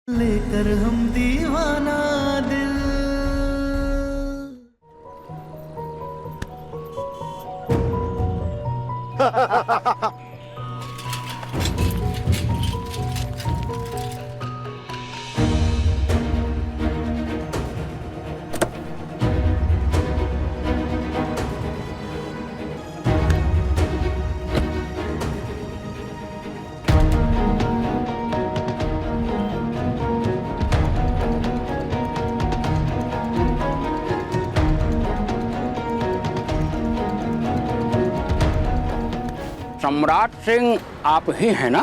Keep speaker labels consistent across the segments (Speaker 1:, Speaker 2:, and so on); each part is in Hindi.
Speaker 1: लेकर हम दीवाना दिल।
Speaker 2: सम्राट सिंह आप ही हैं ना?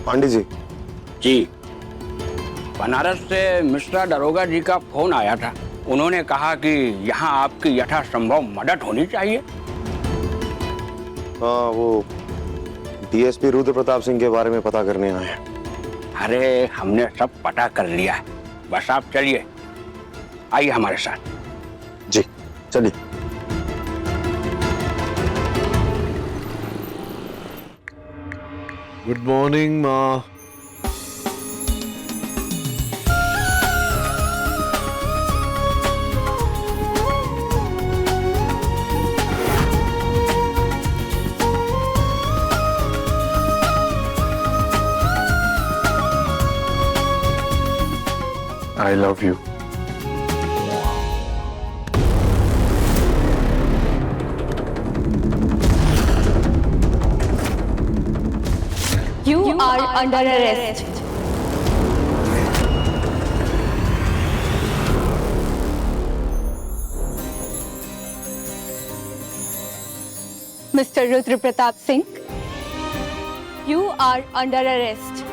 Speaker 3: पांडे जी।
Speaker 2: जी, बनारस से मिश्रा दरोगा जी का फोन आया था। उन्होंने कहा कि यहाँ आपकी यथासंभव मदद होनी चाहिए।
Speaker 3: हाँ, वो डीएसपी रुद्र प्रताप सिंह के बारे में पता करने आए हैं।
Speaker 2: अरे हमने सब पता कर लिया है, बस आप चलिए, आइए हमारे साथ।
Speaker 3: जी चलिए।
Speaker 4: गुड मॉर्निंग माँ।
Speaker 3: I love you.
Speaker 5: You are under arrest. Mr. Rudra Pratap Singh, you are under arrest.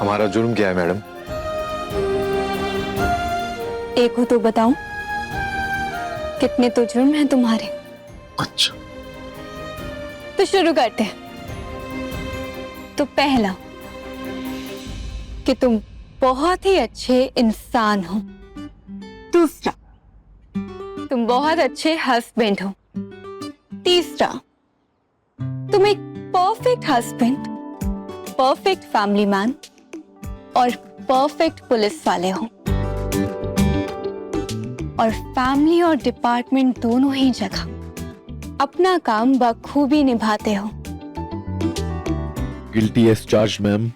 Speaker 3: हमारा जुर्म क्या है मैडम?
Speaker 5: एक हो तो बताऊं, कितने तो जुर्म हैं तुम्हारे।
Speaker 3: अच्छा,
Speaker 5: तो शुरू करते हैं। तो पहला कि तुम बहुत ही अच्छे इंसान हो। दूसरा, तुम बहुत अच्छे हस्बैंड हो। तीसरा, तुम एक perfect husband, perfect family man और परफेक्ट पुलिस वाले हो, और फैमिली और डिपार्टमेंट दोनों ही जगह अपना काम बखूबी निभाते हो।
Speaker 4: Guilty as charge ma'am.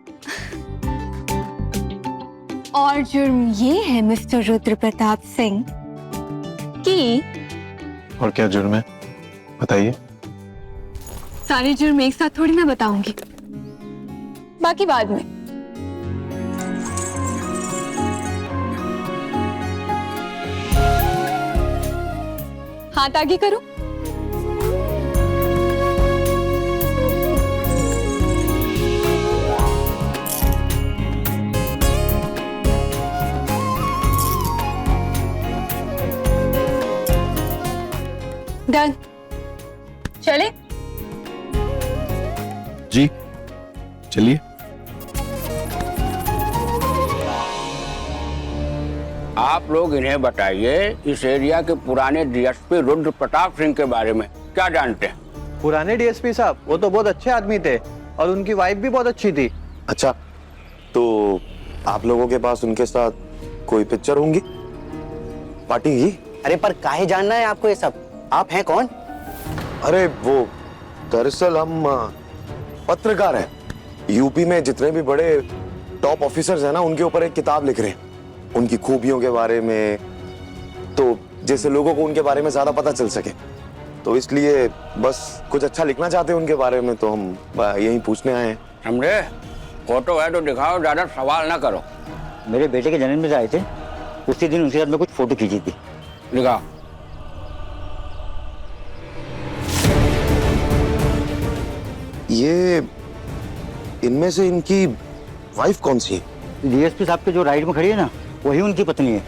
Speaker 5: और जुर्म ये है मिस्टर रुद्र प्रताप सिंह कि
Speaker 3: और क्या जुर्म है बताइए।
Speaker 5: सारे जुर्म एक साथ थोड़ी ना बताऊंगी, बाकी बाद में। हाथ आगे करो। डन। चले?
Speaker 4: जी चलिए।
Speaker 2: आप लोग इन्हें बताइए, इस एरिया के पुराने डीएसपी रुद्र प्रताप सिंह के बारे में क्या जानते हैं?
Speaker 6: पुराने डीएसपी साहब, वो तो बहुत अच्छे आदमी थे और उनकी वाइफ भी बहुत अच्छी थी।
Speaker 3: अच्छा, तो आप लोगों के पास उनके साथ कोई पिक्चर होंगी, पार्टी की?
Speaker 7: अरे पर काहे जानना है आपको ये सब? आप हैं कौन?
Speaker 3: अरे वो दरअसल हम पत्रकार हैं। यूपी में जितने भी बड़े टॉप ऑफिसर्स हैं ना, उनके ऊपर एक किताब लिख रहे हैं, उनकी खूबियों के बारे में, तो जैसे लोगों को उनके बारे में ज्यादा पता चल सके, तो इसलिए बस कुछ अच्छा लिखना चाहते हैं उनके बारे में, तो हम यही पूछने आए हैं।
Speaker 2: समझे? फोटो है तो दिखाओ, ज्यादा सवाल ना करो।
Speaker 7: मेरे बेटे के जन्म में आए थे, उसी दिन उनके साथ में कुछ फोटो खींची थी।
Speaker 2: दिखाओ।
Speaker 3: ये इनमें से इनकी वाइफ कौन सी है?
Speaker 7: डीएसपी साहब के जो राइट में खड़ी है ना, वही उनकी पत्नी है।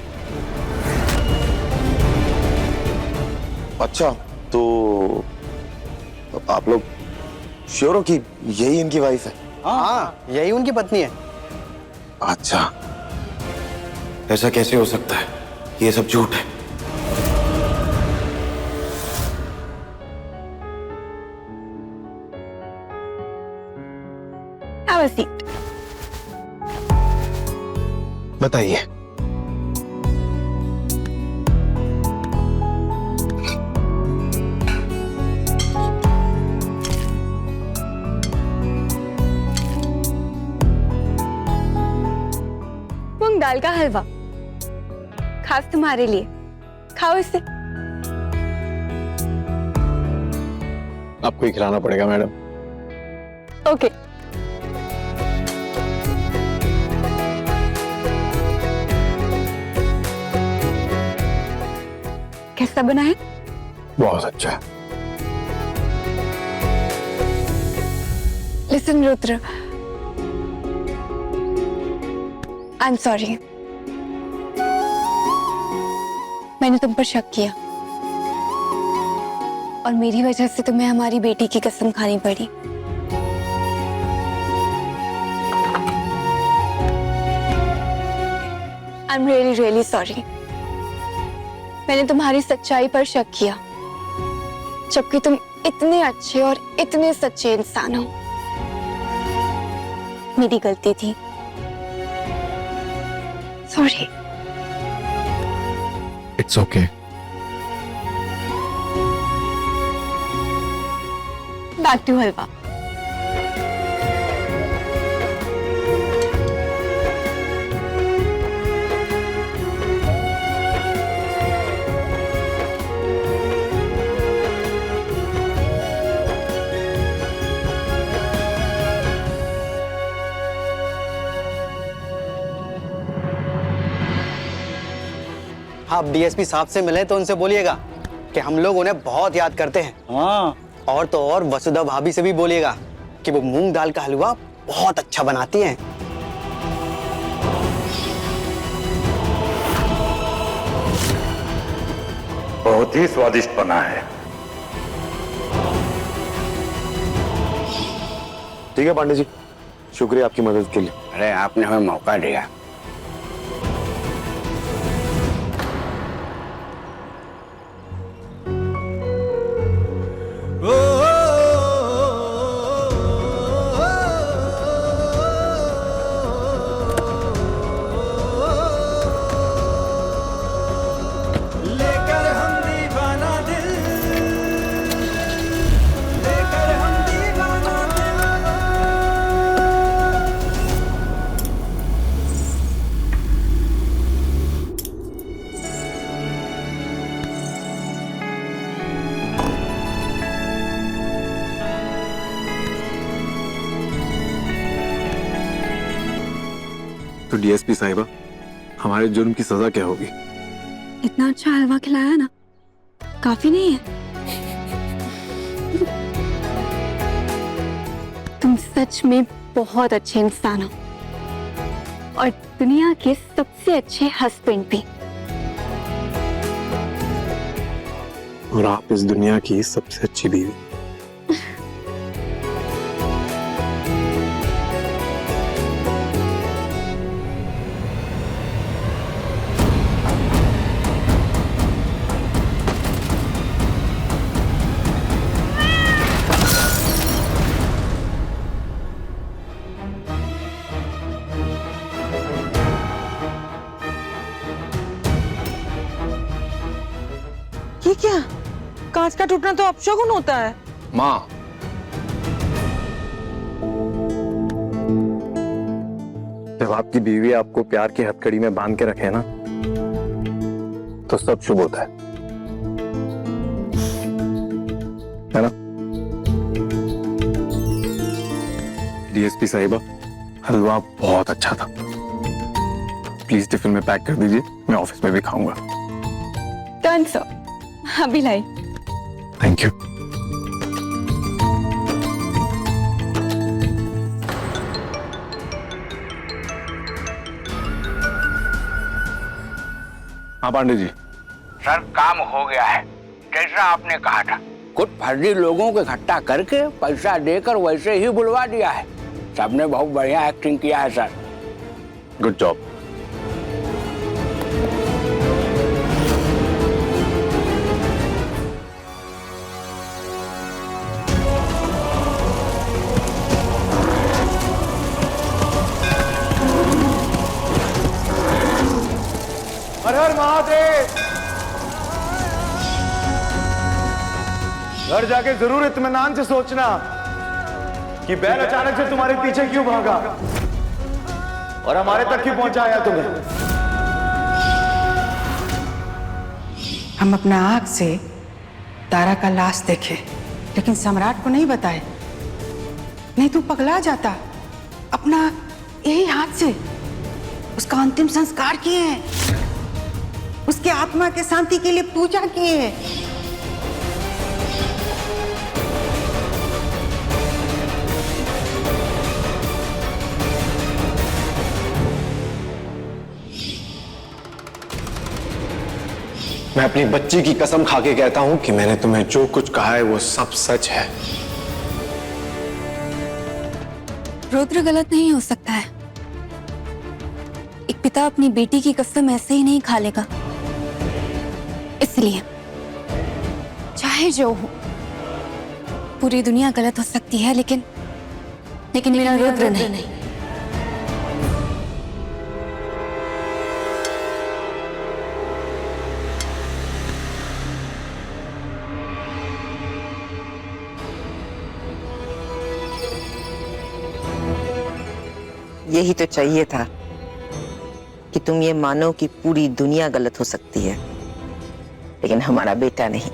Speaker 3: अच्छा, तो आप लोग श्योर हो कि यही इनकी वाइफ है?
Speaker 6: हाँ, यही उनकी पत्नी है।
Speaker 3: अच्छा, ऐसा कैसे हो सकता है? ये सब झूठ है।
Speaker 5: Have a seat.
Speaker 3: बताइए।
Speaker 5: मूंग दाल का हलवा, खास तुम्हारे लिए। खाओ इसे।
Speaker 4: आपको ही खिलाना पड़ेगा मैडम।
Speaker 5: ओके। कैसा बना है?
Speaker 4: बहुत अच्छा है।
Speaker 5: Listen Rudra, I am sorry. मैंने तुम पर शक किया और मेरी वजह से तुम्हें हमारी बेटी की कसम खानी पड़ी। I am really really sorry. मैंने तुम्हारी सच्चाई पर शक किया, जबकि तुम इतने अच्छे और इतने सच्चे इंसान हो। मेरी गलती थी, sorry.
Speaker 4: It's okay.
Speaker 5: Back to halwa.
Speaker 6: आप डीएसपी साहब से मिले तो उनसे बोलिएगा कि हम लोग उन्हें बहुत याद करते हैं।
Speaker 7: हाँ,
Speaker 6: और तो और वसुधा भाभी से भी बोलिएगा कि वो मूंग दाल का हलवा बहुत अच्छा बनाती हैं।
Speaker 8: बहुत ही स्वादिष्ट बना है।
Speaker 3: ठीक है पांडे जी, शुक्रिया आपकी मदद के लिए।
Speaker 2: अरे आपने हमें मौका दिया।
Speaker 1: लेकर हम दीवाना दिल, लेकर हम दीवाना दिल।
Speaker 4: तो डीएसपी साहिबा, हमारे जुर्म की सजा क्या होगी?
Speaker 5: इतना अच्छा हलवा खिलाया ना, काफी नहीं है? तुम सच में बहुत अच्छे इंसान हो और दुनिया के सबसे अच्छे हस्बैंड भी।
Speaker 4: और आप इस दुनिया की सबसे अच्छी बीवी।
Speaker 9: ये क्या? कांच का टूटना तो अपशगुन होता है।
Speaker 4: माँ, जब आपकी बीवी आपको प्यार की हथकड़ी में बांध के रखे ना, तो सब शुभ होता है ना? डीएसपी साहिबा, हलवा बहुत अच्छा था। प्लीज टिफिन में पैक कर दीजिए, मैं ऑफिस में भी खाऊंगा।
Speaker 5: डन सर, अभी लाई।
Speaker 4: Thank you. हाँ पांडे जी।
Speaker 2: सर काम हो गया है, जैसा आपने कहा था। कुछ फर्जी लोगों को इकट्ठा करके पैसा देकर वैसे ही बुलवा दिया है। सबने बहुत बढ़िया एक्टिंग किया है sir.
Speaker 4: Good job.
Speaker 3: Har Har Mahadev. घर जाके जरूर इत्मीनान से सोचना कि बैल अचानक से तुम्हारे पीछे क्यों भागा और हमारे तक क्यों पहुंचाया तुम्हें।
Speaker 9: हम अपना आंख से तारा का लाश देखे, लेकिन सम्राट को नहीं बताए, नहीं तो पगला जाता। अपना यही हाथ से उसका अंतिम संस्कार किए हैं, उसके आत्मा के शांति के लिए पूजा किए हैं।
Speaker 3: मैं अपनी बच्ची की कसम खा के कहता हूं कि मैंने तुम्हें जो कुछ कहा है वो सब सच है।
Speaker 5: रुद्र गलत नहीं हो सकता है। एक पिता अपनी बेटी की कसम ऐसे ही नहीं खा लेगा। इसलिए चाहे जो हो, पूरी दुनिया गलत हो सकती है, लेकिन मेरा रुद्र नहीं।
Speaker 10: यही तो चाहिए था कि तुम ये मानो कि पूरी दुनिया गलत हो सकती है, लेकिन हमारा बेटा नहीं।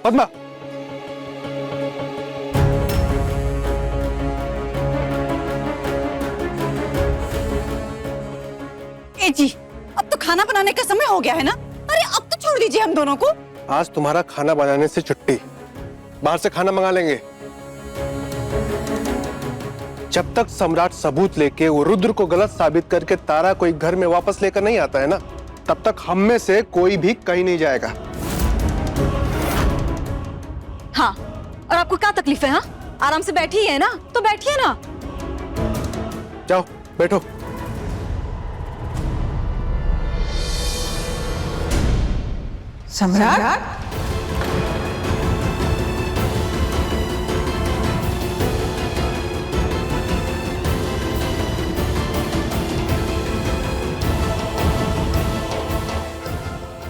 Speaker 4: पद्मा,
Speaker 9: जी, अब तो खाना बनाने का समय हो गया है ना। अरे अब तो छोड़ दीजिए हम दोनों को।
Speaker 11: आज तुम्हारा खाना बनाने से छुट्टी, बाहर से खाना मंगा लेंगे। जब तक सम्राट सबूत लेके वो रुद्र को गलत साबित करके तारा को एक घर में वापस लेकर नहीं आता है ना, तब तक हम में से कोई भी कहीं नहीं जाएगा।
Speaker 9: हाँ, और आपको क्या तकलीफ है? हाँ, आराम से बैठी है ना, तो बैठिए ना।
Speaker 11: जाओ बैठो।
Speaker 9: सम्राट,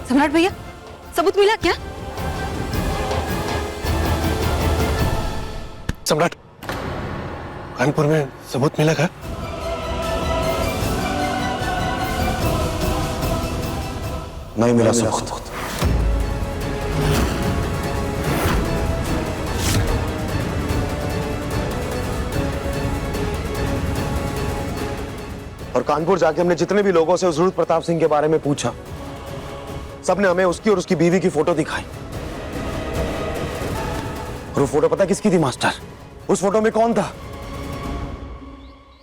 Speaker 9: सम्राट भैया, सबूत मिला क्या?
Speaker 11: सम्राट, कानपुर में सबूत मिला क्या?
Speaker 3: नहीं मिला सबूत। और कानपुर जाके हमने जितने भी लोगों से उस रुद्र प्रताप सिंह के बारे में पूछा, सबने हमें उसकी और उसकी बीवी की फोटो दिखाई। और वो फोटो पता किसकी थी मास्टर? उस फोटो में कौन था?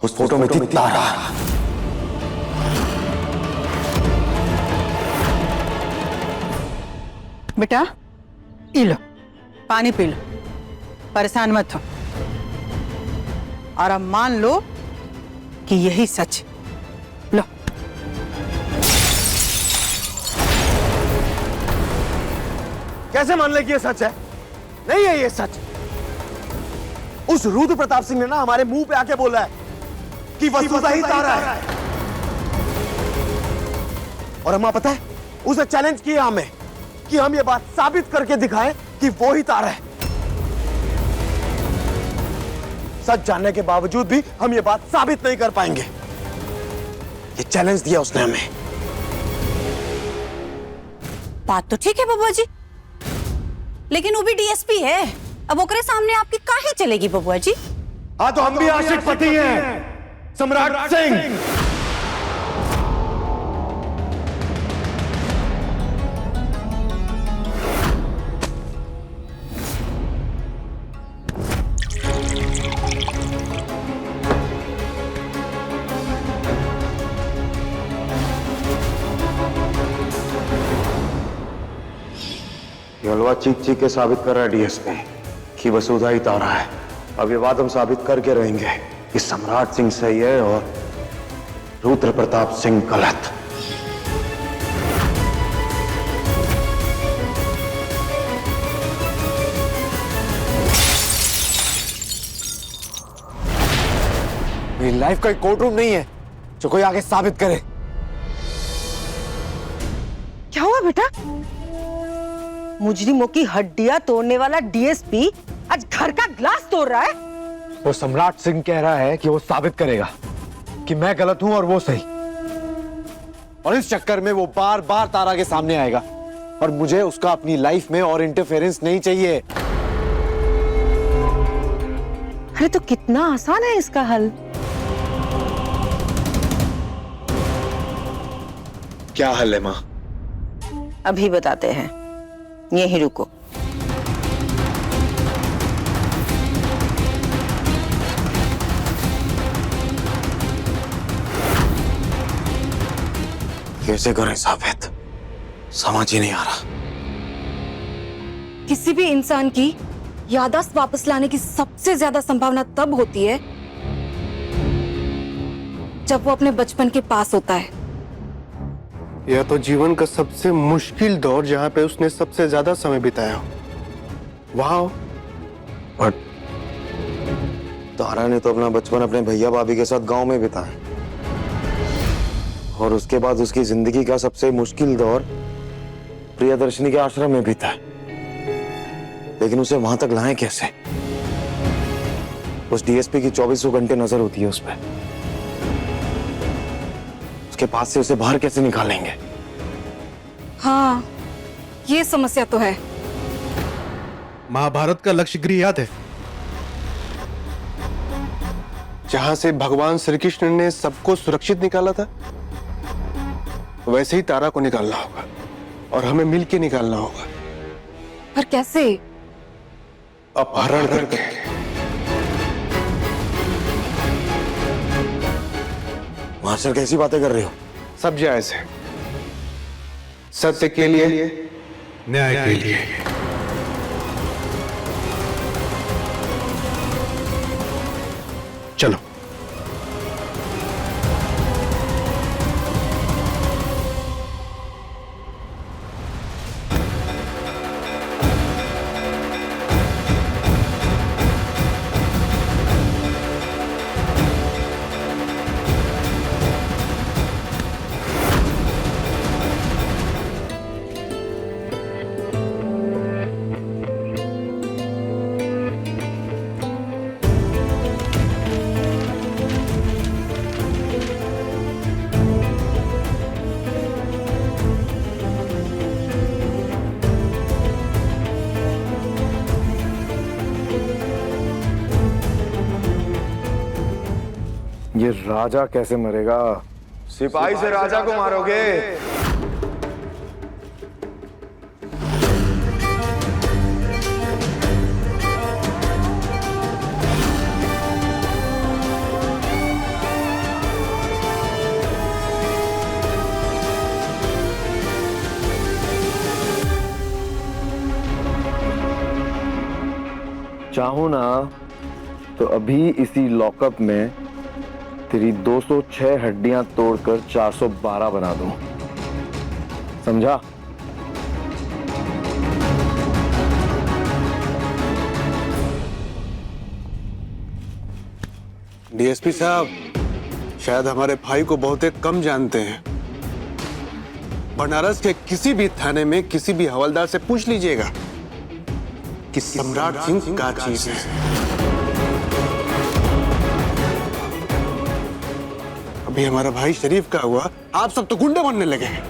Speaker 3: उस फोटो में थी तारा।
Speaker 9: बेटा, पी लो, पानी पी लो, परेशान मत हो। और अब मान लो कि यही सच। लो।
Speaker 3: कैसे मान ले कि ये सच है? नहीं है ये सच। उस रुद्र प्रताप सिंह ने ना हमारे मुंह पे आके बोला है कि वसुधा ही तारा है। और हमें पता है, उसे चैलेंज किया हमें कि हम ये बात साबित करके दिखाएं कि वो ही तारा है। सच जानने के बावजूद भी हम ये बात साबित नहीं कर पाएंगे। ये चैलेंज दिया उसने हमें।
Speaker 9: बात तो ठीक है बबुआ जी, लेकिन वो भी डीएसपी है। अब ओकरे सामने आपकी काहे चलेगी बबुआ जी?
Speaker 3: हाँ, तो हम भी आशिक पति हैं, सम्राट सिंह। ये हलवा चीख चीख के साबित कर रहा है डीएसपी कि वसुधा ही तारा है। अब ये बात हम साबित करके रहेंगे कि सम्राट सिंह सही है और रुद्र प्रताप सिंह गलत।
Speaker 12: मेरी लाइफ का कोर्ट रूम नहीं है जो कोई आगे साबित करे।
Speaker 10: क्या हुआ बेटा? मुजरिमों की हड्डियां तोड़ने वाला डीएसपी आज घर का ग्लास तोड़ रहा है।
Speaker 12: वो सम्राट सिंह कह रहा है कि वो साबित करेगा कि मैं गलत हूं और वो सही, और इस चक्कर में वो बार बार तारा के सामने आएगा और मुझे उसका अपनी लाइफ में और इंटरफेरेंस नहीं चाहिए।
Speaker 10: अरे तो कितना आसान है इसका हल।
Speaker 3: क्या हल है मां?
Speaker 10: अभी बताते हैं, यहीं रुको।
Speaker 3: कैसे करें साबित, समझ ही नहीं आ रहा।
Speaker 5: किसी भी इंसान की याददाश्त वापस लाने की सबसे ज्यादा संभावना तब होती है जब वो अपने बचपन के पास होता है।
Speaker 11: यह तो जीवन का सबसे मुश्किल दौर जहां पे उसने सबसे ज्यादा समय बिताया हो, वहां हो।
Speaker 3: बट तारा ने तो अपना बचपन अपने भैया भाभी के साथ गांव में बिताया, और उसके बाद उसकी जिंदगी का सबसे मुश्किल दौर प्रियदर्शनी के आश्रम में बीता। लेकिन उसे वहां तक लाएं कैसे? उस डीएसपी की 24 घंटे नजर होती है उस पर। उसके पास से उसे बाहर कैसे निकालेंगे?
Speaker 5: हाँ, ये समस्या तो है।
Speaker 11: महाभारत का लक्ष्य गृह याद है, जहां से भगवान श्री कृष्ण ने सबको सुरक्षित निकाला था? वैसे ही तारा को निकालना होगा और हमें मिलके निकालना होगा।
Speaker 5: पर कैसे?
Speaker 11: अपहरण करके।
Speaker 3: मास्टर कैसी बातें कर रहे हो?
Speaker 11: सब जायज है, सत्य के लिए, न्याय के लिए। चलो।
Speaker 12: ये राजा कैसे मरेगा?
Speaker 3: सिपाही से राजा को मारोगे?
Speaker 12: चाहूं ना तो अभी इसी लॉकअप में तेरी 206 हड्डियां तोड़कर 412 बना दूं, समझा?
Speaker 11: डीएसपी साहब, शायद हमारे भाई को बहुत कम जानते हैं। बनारस के किसी भी थाने में किसी भी हवलदार से पूछ लीजिएगा कि सम्राट सिंह क्या चीज है। अभी हमारा भाई शरीफ का हुआ, आप सब तो गुंडे बनने लगे हैं।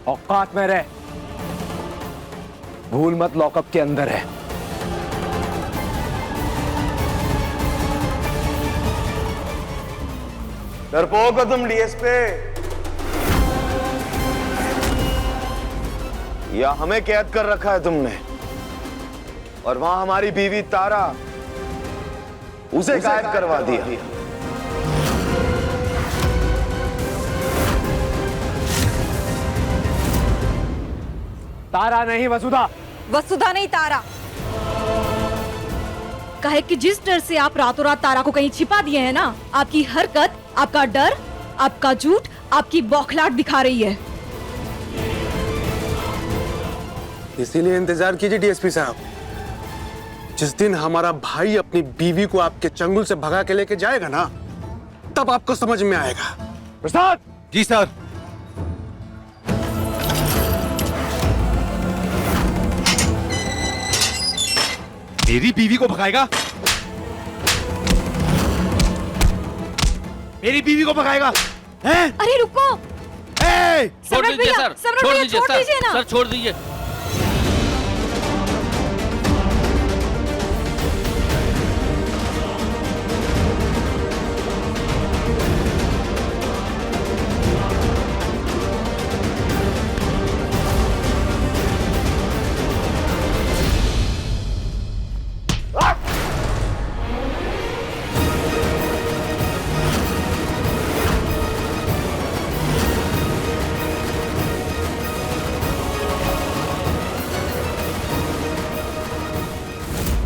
Speaker 12: औकात में रह, भूल मत लॉकअप के अंदर है।
Speaker 3: डरपोक हो तुम डीएसपी, या हमें कैद कर रखा है तुमने? और वहां हमारी बीवी तारा, उसे गायब करवा दिया।
Speaker 12: तारा नहीं वसुधा।
Speaker 13: वसुधा नहीं तारा। कहे कि जिस डर से आप रातों रात तारा को कहीं छिपा दिए हैं ना, आपकी हरकत, आपका डर, आपका झूठ, आपकी बौखलाहट दिखा रही है।
Speaker 11: इसीलिए इंतजार कीजिए डीएसपी साहब, जिस दिन हमारा भाई अपनी बीवी को आपके चंगुल से भगा के लेके जाएगा ना, तब आपको समझ में आएगा।
Speaker 12: प्रसाद।
Speaker 11: जी सर।
Speaker 12: मेरी बीवी को भगाएगा? मेरी बीवी को भगाएगा? हैं?
Speaker 13: अरे रुको,
Speaker 14: छोड़ दीजिए सर, छोड़ दीजिए सर, छोड़ दीजिए।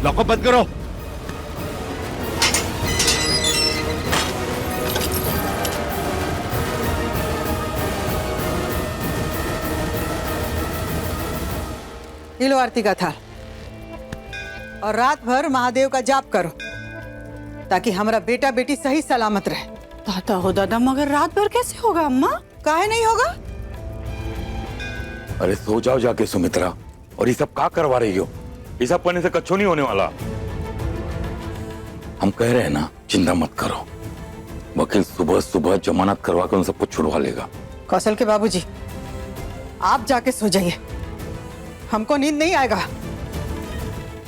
Speaker 12: लॉकअप बंद करो।
Speaker 9: ये लो आरती का थाल, और रात भर महादेव का जाप करो ताकि हमारा बेटा बेटी सही सलामत रहे।
Speaker 15: दादा हो दादा, मगर रात भर कैसे होगा अम्मा?
Speaker 9: काहे नहीं होगा?
Speaker 8: अरे सो जाओ जाके सुमित्रा, और ये सब क्या करवा रही हो? ये सब करने से कच्छो नहीं होने वाला। हम कह रहे हैं ना, चिंता मत करो, वकील सुबह सुबह जमानत करवा कर उन सबको छुड़वा लेगा।
Speaker 9: कौशल के बाबूजी, आप जाके सो जाइए, हमको नींद नहीं आएगा।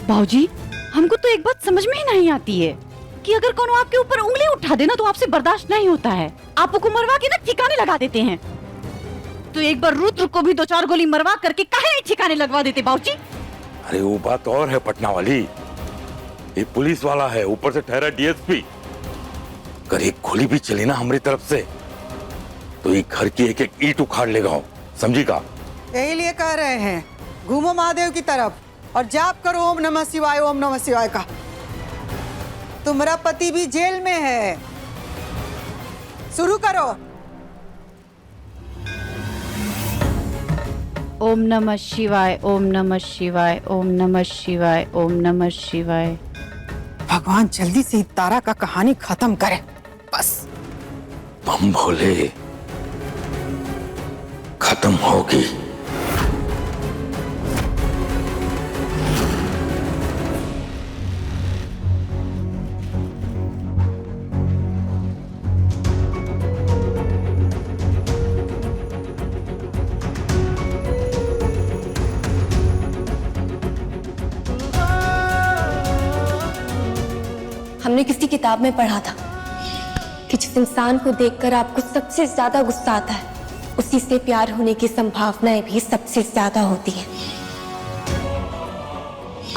Speaker 15: बाबूजी, हमको तो एक बात समझ में ही नहीं आती है कि अगर कौन आपके ऊपर उंगली उठा देना तो आपसे बर्दाश्त नहीं होता है, आप को मरवा के ना ठिकाने लगा देते हैं। तो एक बार रुद्र को भी 2-4 गोली मरवा करके काहे नहीं ठिकाने लगवा देते बाबूजी?
Speaker 8: अरे वो बात और है पटना वाली, ये पुलिस वाला है, ऊपर से ठहरा डीएसपी। अगर एक गोली भी चली ना हमारी तरफ से तो ये घर की एक एक ईंट उखाड़ लेगा, समझी का?
Speaker 9: यही लिए कह रहे हैं, घूमो महादेव की तरफ और जाप करो ओम नमः शिवाय, ओम नमः शिवाय का। तुम्हारा पति भी जेल में है, शुरू करो।
Speaker 15: ओम नमः शिवाय, ओम नमः शिवाय, ओम नमः शिवाय, ओम नमः शिवाय।
Speaker 9: भगवान जल्दी से तारा का कहानी खत्म करे बस।
Speaker 8: बम भोले, खत्म होगी।
Speaker 5: हमने किसी किताब में पढ़ा था कि जिस इंसान को देखकर आपको सबसे ज्यादा गुस्सा आता है, उसी से प्यार होने की संभावनाएं भी सबसे ज्यादा होती हैं।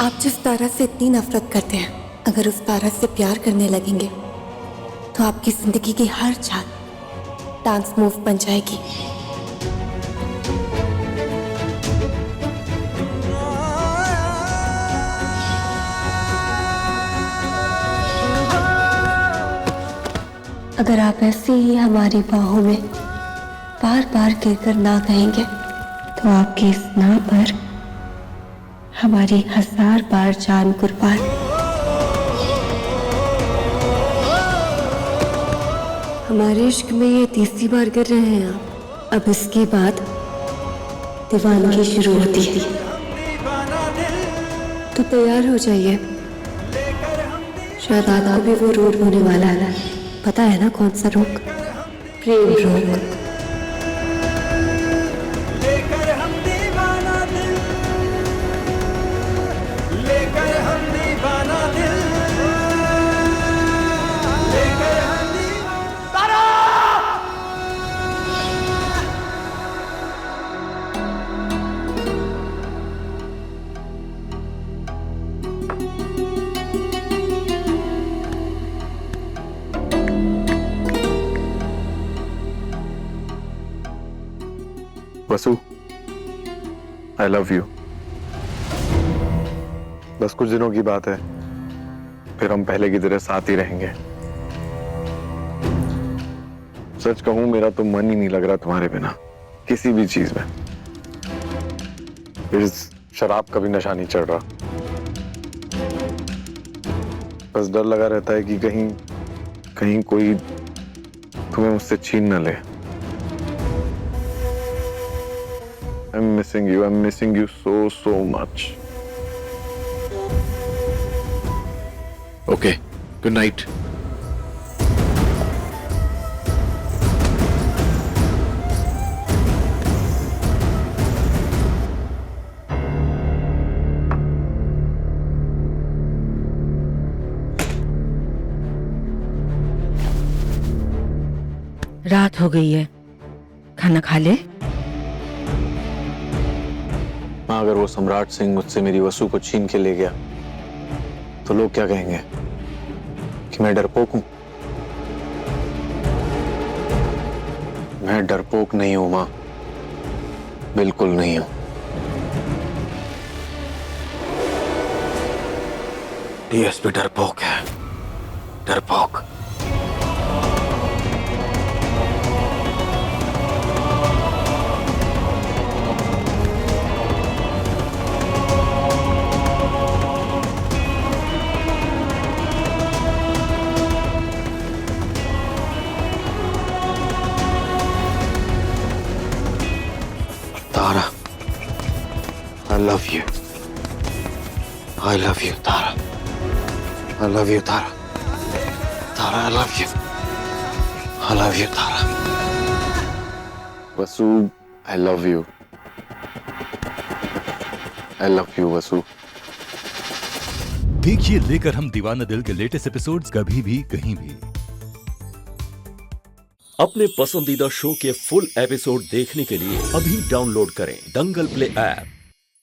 Speaker 5: आप जिस तारा से इतनी नफरत करते हैं, अगर उस तारा से प्यार करने लगेंगे तो आपकी जिंदगी की हर चाल डांस मूव बन जाएगी। अगर आप ऐसे ही हमारी बाहों में बार बार गिरकर ना कहेंगे तो आपकी इस ना पर हमारी 1000 बार जान कुर्बान। हमारे इश्क में ये 3री बार गिर रहे हैं आप। अब इसके बाद दीवानगी शुरू होती है, तो तैयार हो जाइए। शायद रात को भी वो रोग होने वाला है, पता है ना कौन सा रोग? प्रेम रोग।
Speaker 1: लेकर हम दीवाना दिल, लेकर हम दीवाना दिल, लेकर हम दीवाना।
Speaker 4: वसु, आई लव यू। बस कुछ दिनों की बात है, फिर हम पहले की तरह साथ ही रहेंगे। सच कहूं, मेरा तो मन ही नहीं लग रहा तुम्हारे बिना किसी भी चीज में। इस शराब का भी नशा नहीं चढ़ रहा। बस डर लगा रहता है कि कहीं कोई तुम्हें मुझसे छीन न ले। I'm missing you so much.
Speaker 12: Okay, good night.
Speaker 10: रात हो गई है, खाना खा ले।
Speaker 4: माँ, अगर वो सम्राट सिंह मुझसे मेरी वसु को छीन के ले गया तो लोग क्या कहेंगे? कि मैं डरपोक हूं? मैं डरपोक नहीं हूं माँ, बिल्कुल नहीं हूं।
Speaker 3: डीएसपी डरपोक है, डरपोक। तारा, I love you. I love you, Tara. I love you, Tara. Tara, I love you. I love you, Tara.
Speaker 4: Vasu, I love you. I love you, वसु।
Speaker 16: देखिए लेकर हम दीवाना दिल के लेटेस्ट एपिसोड्स कभी भी कहीं भी।
Speaker 17: अपने पसंदीदा शो के फुल एपिसोड देखने के लिए अभी डाउनलोड करें दंगल प्ले ऐप।